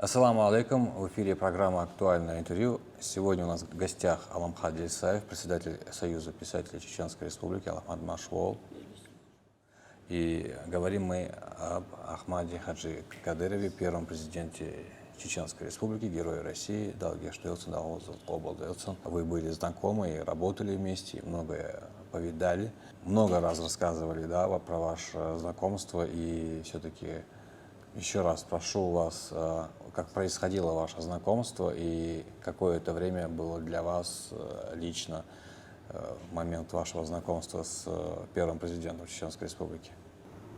Ассаламу алейкум. В эфире программа «Актуальное интервью». Сегодня у нас в гостях Аламхат Ельсаев, председатель Союза писателей Чеченской Республики Аламхат Машвол. И говорим мы об Ахмаде Хаджи Кадырове, первом президенте Чеченской Республики, Герое России. Вы были знакомы и работали вместе, многое повидали, много раз рассказывали, про ваше знакомство. И все-таки еще раз прошу вас, как происходило ваше знакомство и какое это время было для вас лично, момент вашего знакомства с первым президентом Чеченской Республики.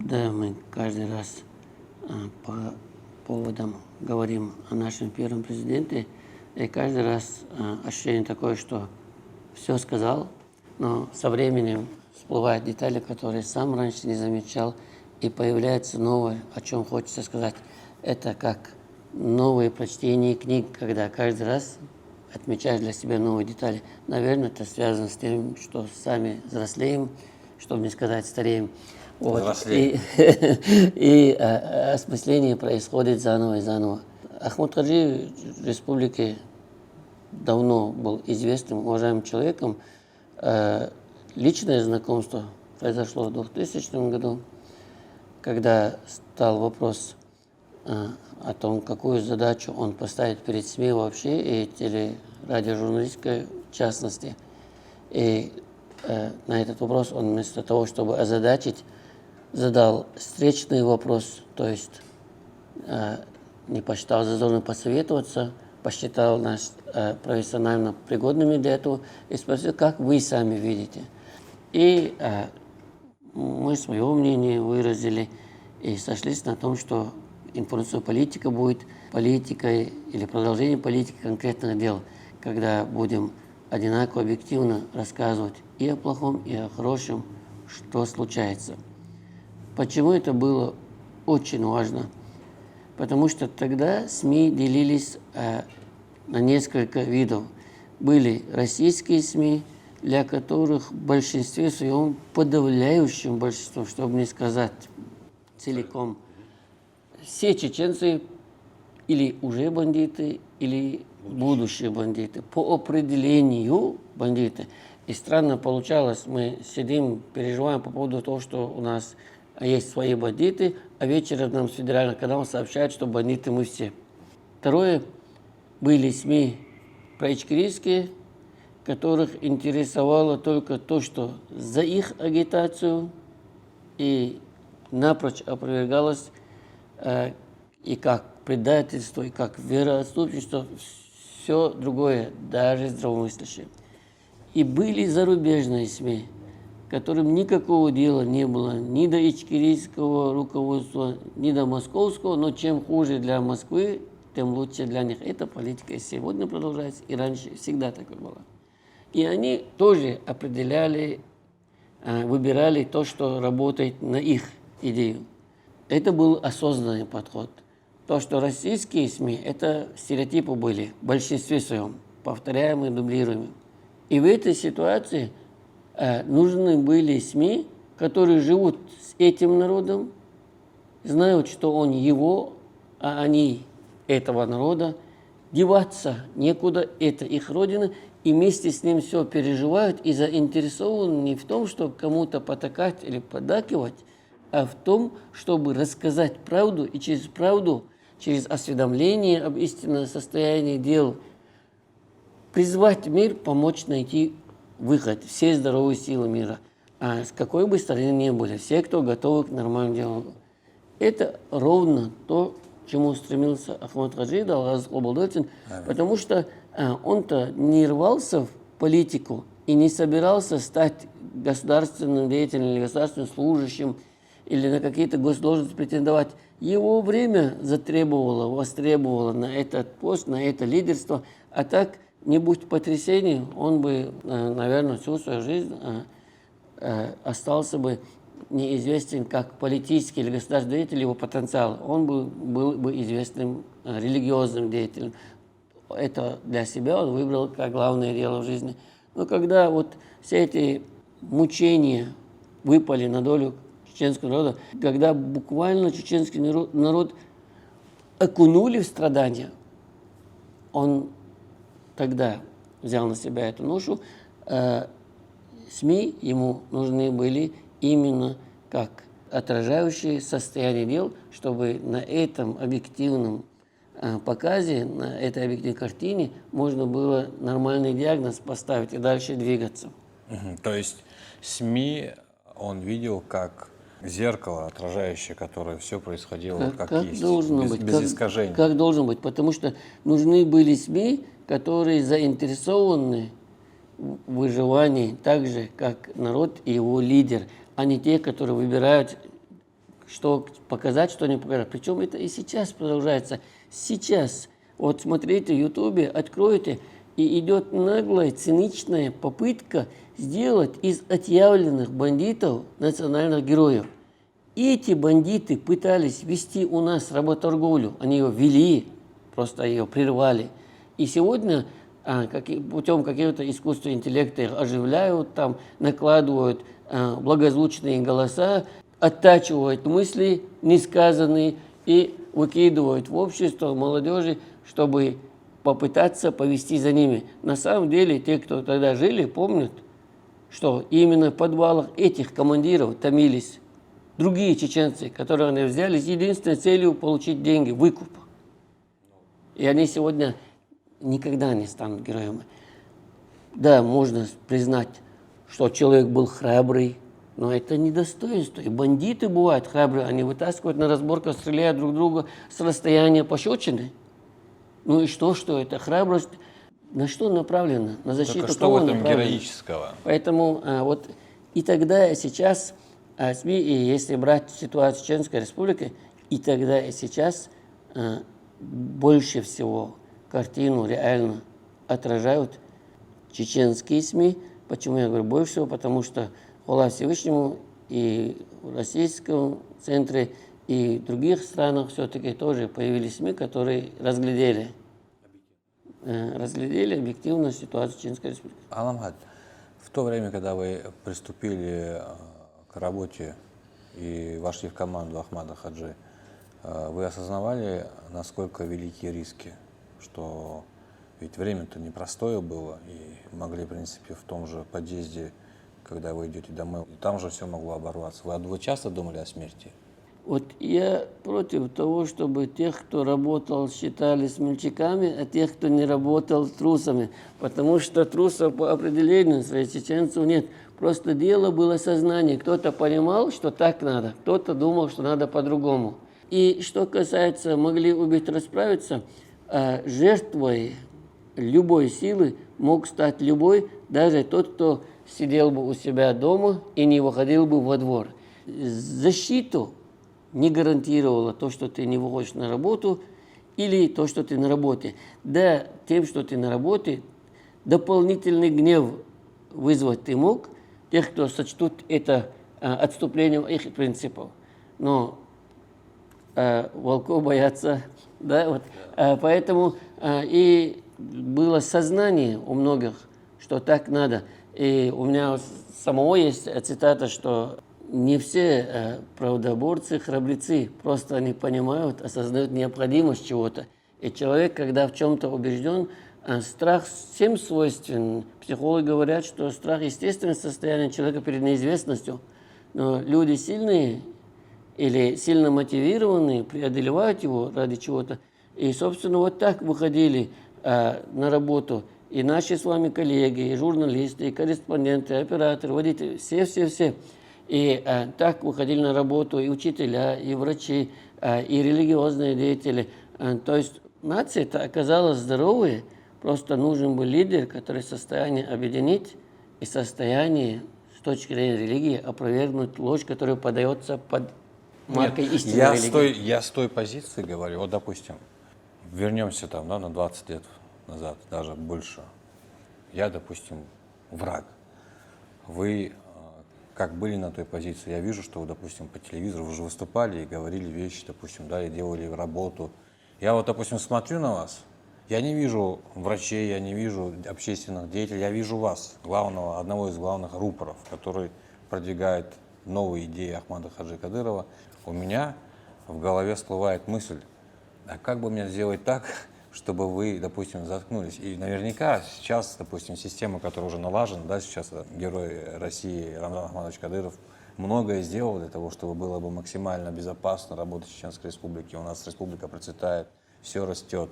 Да, мы каждый раз по поводам говорим о нашем первом президенте, и каждый раз ощущение такое, что все сказал, но со временем всплывают детали, которые сам раньше не замечал, и появляется новое, о чем хочется сказать. Это как новые прочтения книг, когда каждый раз отмечаешь для себя новые детали. Наверное, это связано с тем, что сами взрослеем, чтобы не сказать стареем. И осмысление происходит заново и заново. Ахмад Хаджи в республике давно был известным, уважаемым человеком. Личное знакомство произошло в 2000 году, когда стал вопрос о том, какую задачу он поставит перед СМИ вообще и телерадиожурналистикой в частности. И на этот вопрос он вместо того, чтобы озадачить, задал встречный вопрос, то есть не посчитал зазорным посоветоваться, посчитал нас профессионально пригодными для этого и спросил, как вы сами видите. И мы свое мнение выразили и сошлись на том, что информационная политика будет политикой или продолжением политики конкретных дел, когда будем одинаково объективно рассказывать и о плохом, и о хорошем, что случается. Почему это было очень важно? Потому что тогда СМИ делились на несколько видов. Были российские СМИ, для которых в большинстве своем, подавляющем большинством, чтобы не сказать целиком, все чеченцы или уже бандиты, или будущие бандиты. По определению бандиты. И странно получалось, мы сидим, переживаем по поводу того, что у нас есть свои бандиты, а вечером нам с федерального канала сообщают, что бандиты мы все. Второе, были СМИ проичкерийские, которых интересовало только то, что за их агитацию, и напрочь опровергалось и как предательство, и как вероотступничество, все другое, даже здравомыслящее. И были зарубежные СМИ, которым никакого дела не было ни до ичкерийского руководства, ни до московского, но чем хуже для Москвы, тем лучше для них. Эта политика сегодня продолжается, и раньше всегда такой была. И они тоже определяли, выбирали то, что работает на их идею. Это был осознанный подход. То, что российские СМИ, это стереотипы были в большинстве своем, повторяемые, дублируемые. И в этой ситуации нужны были СМИ, которые живут с этим народом, знают, что он его, а они этого народа, деваться некуда, это их родина, и вместе с ним все переживают и заинтересованы не в том, чтобы кому-то потакать или поддакивать, а в том, чтобы рассказать правду и через правду, через осведомление об истинном состоянии дел, призвать мир, помочь найти выход, все здоровые силы мира, а с какой бы стороны ни были, все, кто готовы к нормальному диалогу. Это ровно то, к чему стремился Ахмад Хаджи, потому что он-то не рвался в политику и не собирался стать государственным деятелем или государственным служащим или на какие-то госдолжности претендовать. Его время затребовало, востребовало на этот пост, на это лидерство, а так, не будь потрясений, он бы, наверное, всю свою жизнь остался бы неизвестен как политический или государственный деятель, его потенциал. Он был бы известным религиозным деятелем. Это для себя он выбрал как главное дело в жизни. Но когда вот все эти мучения выпали на долю чеченского народа, когда буквально чеченский народ окунули в страдания, он тогда взял на себя эту ношу. СМИ ему нужны были именно как отражающие состояние дел, чтобы на этом объективном показе, на этой объективной картине можно было нормальный диагноз поставить и дальше двигаться. То есть СМИ он видел как зеркало, отражающее, которое все происходило как есть, должно без, быть, без искажений. как должно быть, потому что нужны были СМИ, которые заинтересованы в выживании так же, как народ и его лидер, а не те, которые выбирают, что показать, что не показать. Причем это и сейчас продолжается. Сейчас, вот смотрите в Ютубе, откройте, и идет наглая, циничная попытка сделать из отъявленных бандитов национальных героев. Эти бандиты пытались вести у нас работорговлю, они ее вели, просто ее прервали. И сегодня путем какого-то искусственного интеллекта их оживляют, там, накладывают благозвучные голоса, оттачивают мысли несказанные и выкидывают в общество молодежи, чтобы попытаться повести за ними. На самом деле, те, кто тогда жили, помнят, что именно в подвалах этих командиров томились другие чеченцы, которые они взяли с единственной целью получить деньги, выкуп. И они сегодня никогда не станут героями. Да, можно признать, что человек был храбрый, но это не достоинство. И бандиты бывают храбрые, они вытаскивают на разборках, стреляют друг друга с расстояния пощечины. Ну и что это храбрость? На что направлена? На защиту Только что кого в этом направлена? героического? Поэтому вот и тогда, и сейчас СМИ, и если брать ситуацию Чеченской Республики, и тогда, и сейчас больше всего картину реально отражают чеченские СМИ. Почему я говорю больше всего? Потому что хвала Всевышнему и в российском центре, и в других странах все-таки тоже появились СМИ, которые разглядели объективную ситуацию Чеченской Республики. Аламхат, в то время, когда вы приступили к работе и вошли в команду Ахмада Хаджи, вы осознавали, насколько велики риски, что ведь время-то непростое было, и могли, в принципе, в том же подъезде, когда вы идете домой, там же все могло оборваться. Вы часто думали о смерти? Вот я против того, чтобы тех, кто работал, считали смельчаками, а тех, кто не работал, трусами. Потому что трусов по определению среди чеченцев нет. Просто дело было сознание. Кто-то понимал, что так надо, кто-то думал, что надо по-другому. И что касается могли убить, расправиться, жертвой любой силы мог стать любой, даже тот, кто сидел бы у себя дома и не выходил бы во двор. Защиту не гарантировало то, что ты не выходишь на работу, или то, что ты на работе. Да, тем, что ты на работе, дополнительный гнев вызвать ты мог, тех, кто сочтут это отступлением их принципов. Но волков боятся, да, вот. Поэтому и было сознание у многих, что так надо. И у меня самого есть цитата, что не все правдоборцы храбрецы, просто они понимают, осознают необходимость чего-то. И человек, когда в чем-то убежден, страх всем свойственен. Психологи говорят, что страх – естественное состояние человека перед неизвестностью. Но люди сильные или сильно мотивированные преодолевают его ради чего-то. И, собственно, вот так выходили на работу и наши с вами коллеги, и журналисты, и корреспонденты, и операторы, водители, все. И так выходили на работу и учителя, и врачи, и религиозные деятели. То есть нация-то оказалась здоровой, просто нужен был лидер, который в состоянии объединить и в состоянии с точки зрения религии опровергнуть ложь, которая подается под маркой истинной религии. Я с той позиции говорю, вот допустим, вернемся там, да, на 20 лет назад, даже больше. Я, допустим, враг. Вы как были на той позиции? Я вижу, что вы, допустим, по телевизору уже выступали и говорили вещи, допустим, да, и делали работу. Я вот, допустим, смотрю на вас, я не вижу врачей, я не вижу общественных деятелей, я вижу вас, одного из главных рупоров, который продвигает новые идеи Ахмада Хаджи Кадырова. У меня в голове всплывает мысль, а как бы мне сделать так, чтобы вы, допустим, заткнулись? И наверняка сейчас, допустим, система, которая уже налажена, да, сейчас герой России Рамзан Ахматович Кадыров многое сделал для того, чтобы было бы максимально безопасно работать в Чеченской Республике. У нас республика процветает, все растет.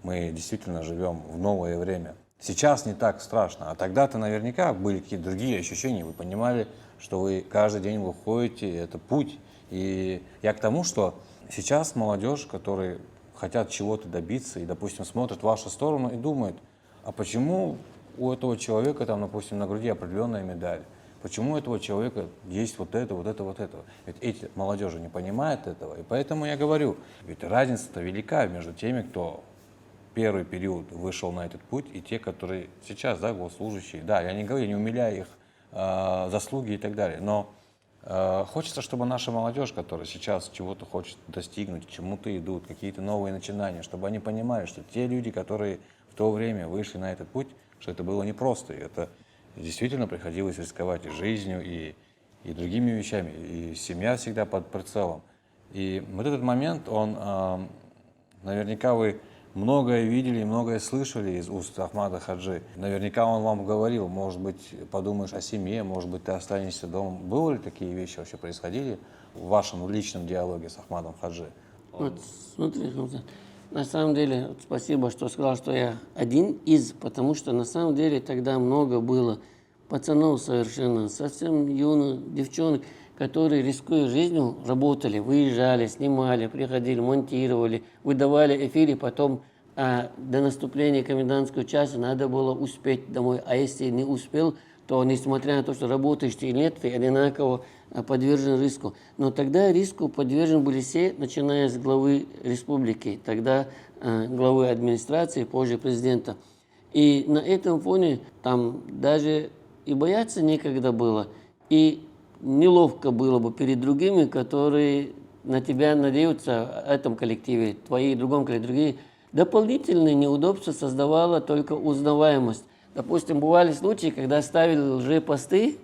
Мы действительно живем в новое время. Сейчас не так страшно, а тогда-то наверняка были какие-то другие ощущения. Вы понимали, что вы каждый день выходите, это путь. И я к тому, что сейчас молодежь, которые хотят чего-то добиться и, допустим, смотрят в вашу сторону и думают, а почему у этого человека, там, допустим, на груди определенная медаль? Почему у этого человека есть вот это, вот это, вот это? Ведь эти молодежи не понимают этого. И поэтому я говорю, ведь разница-то велика между теми, кто первый период вышел на этот путь, и те, которые сейчас, да, госслужащие. Да, я не говорю, я не умиляю их заслуги и так далее, но хочется, чтобы наша молодежь, которая сейчас чего-то хочет достигнуть, к чему-то идут, какие-то новые начинания, чтобы они понимали, что те люди, которые в то время вышли на этот путь, что это было непросто, и это действительно приходилось рисковать и жизнью, и другими вещами, и семья всегда под прицелом. И вот этот момент, он, наверняка вы многое видели, многое слышали из уст Ахмада Хаджи. Наверняка он вам говорил, может быть, подумаешь о семье, может быть, ты останешься дома. Было ли такие вещи вообще происходили в вашем личном диалоге с Ахмадом Хаджи? Вот смотри, Хамзат, на самом деле, вот спасибо, что сказал, что я один из, потому что на самом деле тогда много было пацанов совершенно, совсем юных девчонок, которые, рискуя жизнью, работали, выезжали, снимали, приходили, монтировали, выдавали эфиры, потом до наступления комендантского часа надо было успеть домой. А если не успел, то, несмотря на то, что работаешь ты или нет, ты одинаково подвержен риску. Но тогда риску подвержены были все, начиная с главы республики, тогда главы администрации, позже президента. И на этом фоне там даже и бояться некогда было, и неловко было бы перед другими, которые на тебя надеются в этом коллективе, твои в другом коллективе, другие. Дополнительные неудобства создавала только узнаваемость. Допустим, бывали случаи, когда ставили лжепосты,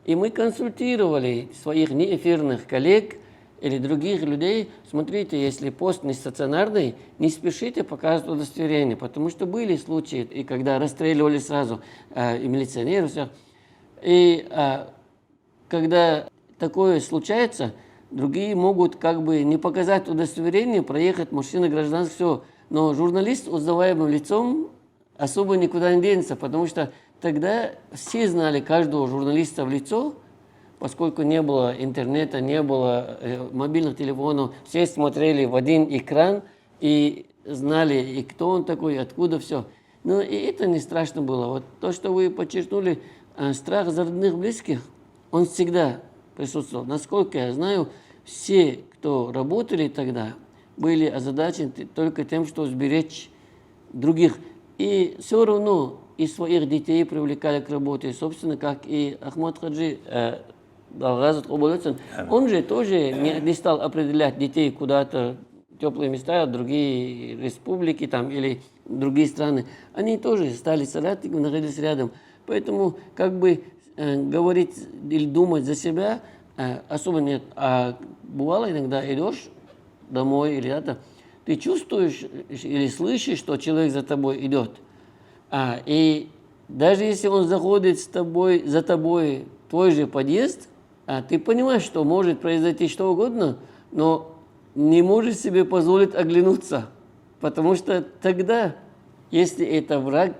и мы консультировали своих неэфирных коллег или других людей. Смотрите, если пост не стационарный, не спешите показывать удостоверение, потому что были случаи, и когда расстреливали сразу и милиционеров, все. И когда такое случается, другие могут как бы не показать удостоверение, проехать машина гражданская, все. Но журналист узнаваемым лицом особо никуда не денется, потому что тогда все знали каждого журналиста в лицо, поскольку не было интернета, не было мобильных телефонов, все смотрели в один экран и знали, и кто он такой, и откуда все. Но и это не страшно было. Вот то, что вы подчеркнули, страх за родных близких, он всегда присутствовал. Насколько я знаю, все, кто работали тогда, были озадачены только тем, что сберечь других. И все равно и своих детей привлекали к работе, собственно, как и Ахмад Хаджи Далгазов Оболоцин. Он же тоже не стал определять детей куда-то в теплые места, другие республики там, или другие страны. Они тоже стали соратниками, находились рядом. Поэтому как бы говорить или думать за себя особо нет. А бывало иногда идешь домой или это, ты чувствуешь или слышишь, что человек за тобой идет. И даже если он заходит за тобой в твой же подъезд, ты понимаешь, что может произойти что угодно, но не можешь себе позволить оглянуться. Потому что тогда, если это враг,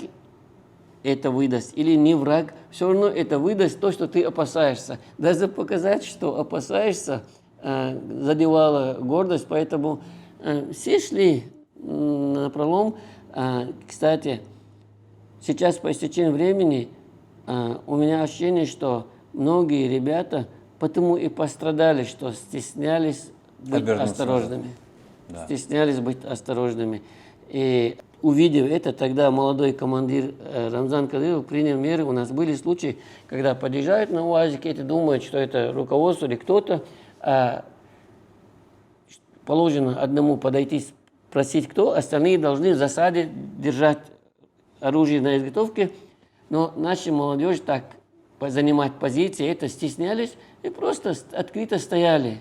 это выдаст, или не враг, все равно это выдаст то, что ты опасаешься. Даже показать, что опасаешься, задевала гордость, поэтому все шли напролом. Кстати, сейчас по истечению времени у меня ощущение, что многие ребята потому и пострадали, что стеснялись быть осторожными. Да. Стеснялись быть осторожными. И увидев это, тогда молодой командир Рамзан Кадыров принял меры. У нас были случаи, когда подъезжают на УАЗике, и думают, что это руководство или кто-то. Положено одному подойти, спросить, кто, остальные должны в засаде держать оружие на изготовке. Но наша молодежь так занимать позиции, это стеснялись и просто открыто стояли.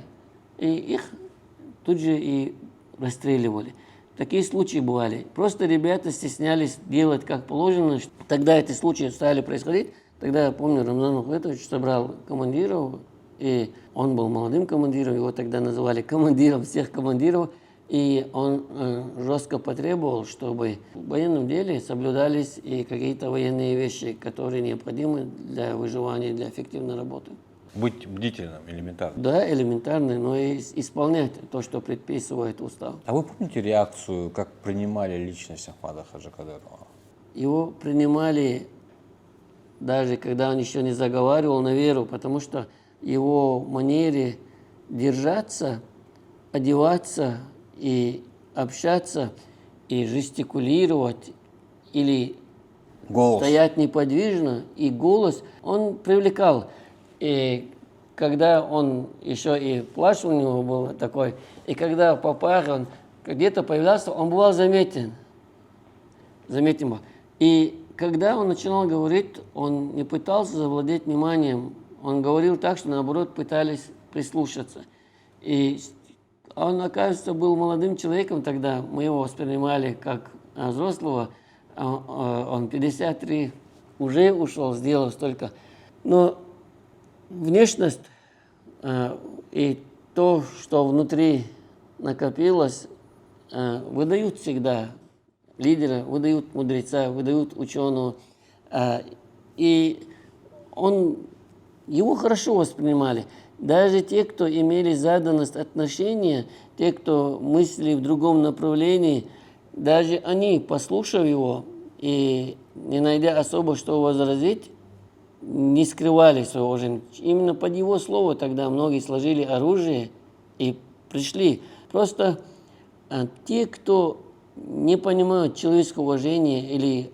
И их тут же и расстреливали. Такие случаи бывали. Просто ребята стеснялись делать как положено. Тогда эти случаи стали происходить. Тогда, я помню, Рамзан Ахметович собрал командиров, и он был молодым командиром, его тогда называли командиром всех командиров. И он жестко потребовал, чтобы в военном деле соблюдались и какие-то военные вещи, которые необходимы для выживания, для эффективной работы. Быть бдительным элементарно. Да, элементарно, но и исполнять то, что предписывает устав. А вы помните реакцию, как принимали личность Ахмада Хаджи Кадырова? Его принимали даже когда он еще не заговаривал на веру, потому что его манере держаться, одеваться и общаться, и жестикулировать, или Голос. стоять неподвижно, и голос, он привлекал. И когда он еще и плащ у него был такой, и когда в попах он где-то появлялся, он бывал заметен. Заметен был. И когда он начинал говорить, он не пытался завладеть вниманием, он говорил так, что наоборот пытались прислушаться. И он, оказывается, был молодым человеком тогда, мы его воспринимали как взрослого, он 53 уже ушел, сделал столько. Но внешность и то, что внутри накопилось, выдают всегда лидера, выдают мудреца, выдают ученого. И его хорошо воспринимали. Даже те, кто имели заданность отношения, те, кто мыслили в другом направлении, даже они, послушав его и не найдя особо что возразить, не скрывали своего уважения. Именно под его слово тогда многие сложили оружие и пришли. Просто те, кто не понимают человеческого уважения или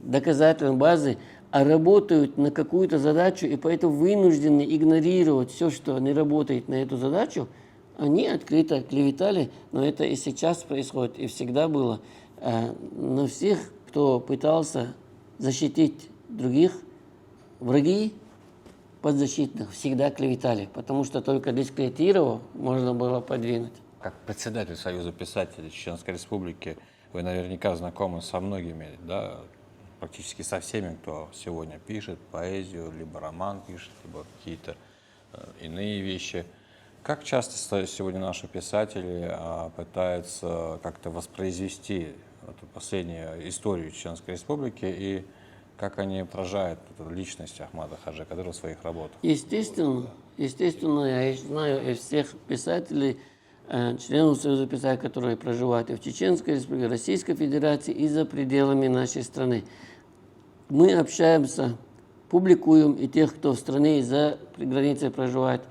доказательной базы, а работают на какую-то задачу и поэтому вынуждены игнорировать все, что не работает на эту задачу, они открыто клеветали, но это и сейчас происходит, и всегда было. На всех, кто пытался защитить других, враги подзащитных всегда клеветали, потому что только дискредитировав можно было подвинуть. Как председатель Союза писателей Чеченской Республики, вы наверняка знакомы со многими, да, практически со всеми, кто сегодня пишет поэзию, либо роман пишет, либо какие-то иные вещи. Как часто сегодня наши писатели пытаются как-то воспроизвести эту последнюю историю Чеченской Республики и как они отражают эту личность Ахмада Хаджи Кадырова в своих работах? Естественно, я знаю из всех писателей, членов Союза писателей, которые проживают и в Чеченской Республике, Российской Федерации, и за пределами нашей страны. Мы общаемся, публикуем и тех, кто в стране и за границей проживает,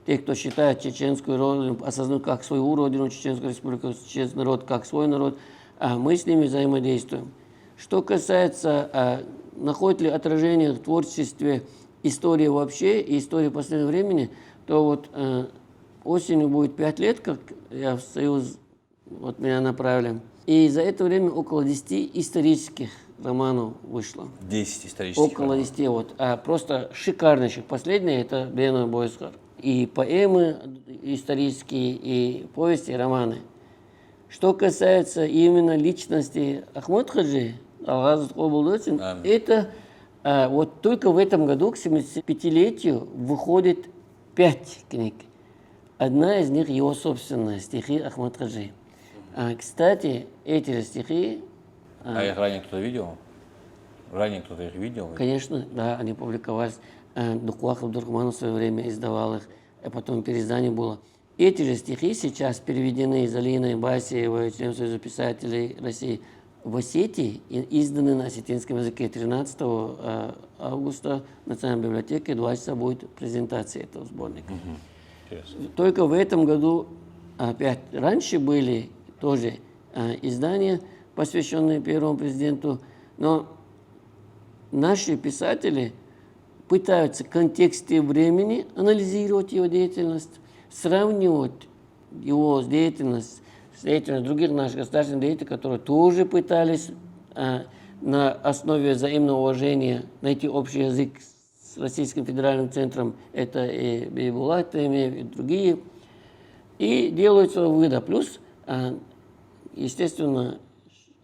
тех, кто считает чеченскую родину, осознают как свою родину, Чеченскую Республику, чеченский народ как свой народ, мы с ними взаимодействуем. Что касается, находит ли отражение в творчестве истории вообще и истории последнего времени, то вот осенью будет 5 лет, как я в Союз, вот меня направили. И за это время около 10 исторических романов вышло. 10 исторических Около 10, вот. Просто шикарнейших. Последнее это Беновый Бойсхар. И поэмы исторические, и повести, и романы. Что касается именно личности Ахмад Хаджи, Алгазов Облдосин, это вот только в этом году к 75-летию выходит 5 книг. Одна из них его собственная, стихи Ахмад Хаджи. Кстати, эти же стихи... их ранее кто-то видел? Ранее кто-то их видел? Конечно, да, они публиковались. Духуах Абдурахманов в свое время издавал их, а потом переиздание было. Эти же стихи сейчас переведены из Алины Басиевой, членом Союза писателей России, в Осетии и изданы на осетинском языке. 13 августа в Национальной библиотеке 2 часа будет презентация этого сборника. Только в этом году опять раньше были тоже издания, посвященные первому президенту, но наши писатели пытаются в контексте времени анализировать его деятельность, сравнивать его с деятельностью других наших государственных деятелей, которые тоже пытались на основе взаимного уважения найти общий язык с Российским федеральным центром, это и Бейбулат, и другие, и делают свои выводы. Плюс естественно,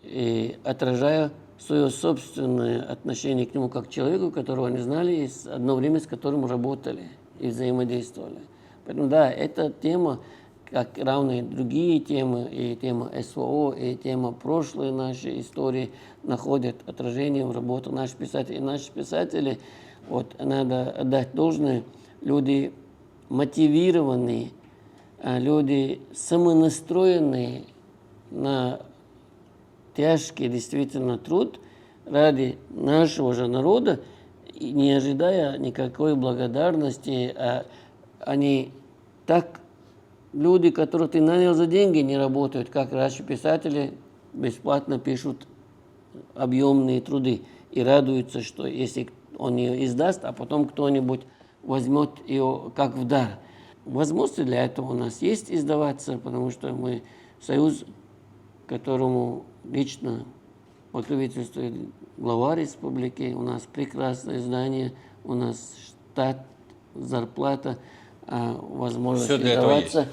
и отражая свое собственное отношение к нему как к человеку, которого они знали, и одно время с которым работали и взаимодействовали. Поэтому да, эта тема, как равно и другие темы, и тема СВО, и тема прошлой нашей истории, находят отражение в работе наших писателей. И наши писатели, вот надо отдать должное, люди мотивированные, люди самонастроенные на тяжкий действительно труд ради нашего же народа, и не ожидая никакой благодарности. Они так, люди, которых ты нанял за деньги, не работают, как раньше писатели бесплатно пишут объемные труды и радуются, что если он ее издаст, а потом кто-нибудь возьмет ее как в дар. Возможности для этого у нас есть издаваться, потому что мы союз, которому лично покровительствует глава республики, у нас прекрасное издание, у нас штат, зарплата, возможность издаваться.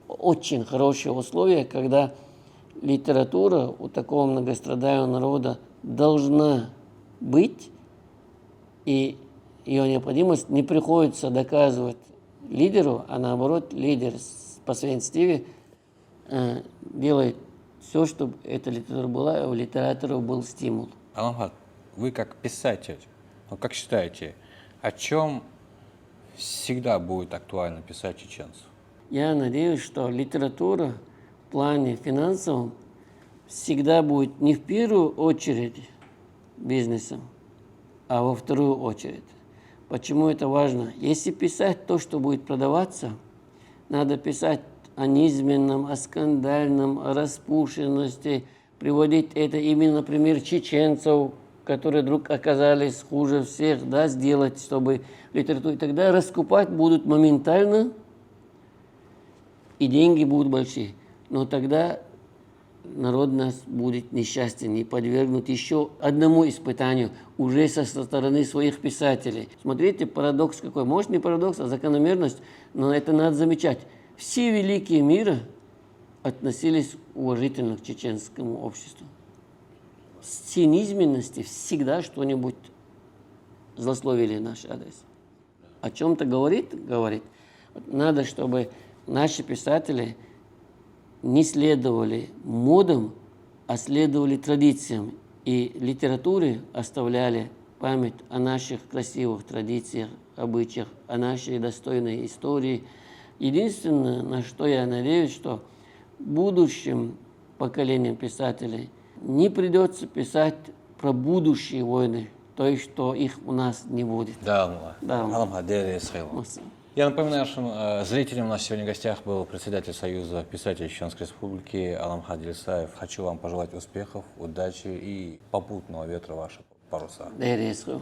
Очень хорошие условия, когда литература у такого многострадального народа должна быть, и ее необходимость не приходится доказывать лидеру, а наоборот, лидер по совместимости делает все, чтобы эта литература была, и у литераторов был стимул. Аламхат, вы как писатель, как считаете, о чем всегда будет актуально писать чеченцу? Я надеюсь, что литература в плане финансовом всегда будет не в первую очередь бизнесом, а во вторую очередь. Почему это важно? Если писать то, что будет продаваться, надо писать о низменном, о скандальном, о распущенности, приводить это именно, например, чеченцев, которые вдруг оказались хуже всех, да, сделать, чтобы литературу, и тогда раскупать будут моментально, и деньги будут большие. Но тогда народ нас будет несчастен и подвергнут еще одному испытанию уже со стороны своих писателей. Смотрите, парадокс какой. Может, не парадокс, а закономерность, но это надо замечать. Все великие мира относились уважительно к чеченскому обществу. С низменности всегда что-нибудь злословили наш адрес. О чем-то говорит. Надо, чтобы наши писатели не следовали модам, а следовали традициям. И литературе оставляли память о наших красивых традициях, обычаях, о нашей достойной истории. Единственное, на что я надеюсь, что будущим поколениям писателей не придется писать про будущие войны, то есть, что их у нас не будет. Да, Да. Аламхат, я напоминаю нашим зрителям, у нас сегодня в гостях был председатель Союза писателей Чеченской Республики Аламхат Дельсаев. Хочу вам пожелать успехов, удачи и попутного ветра в ваши паруса. Дересху.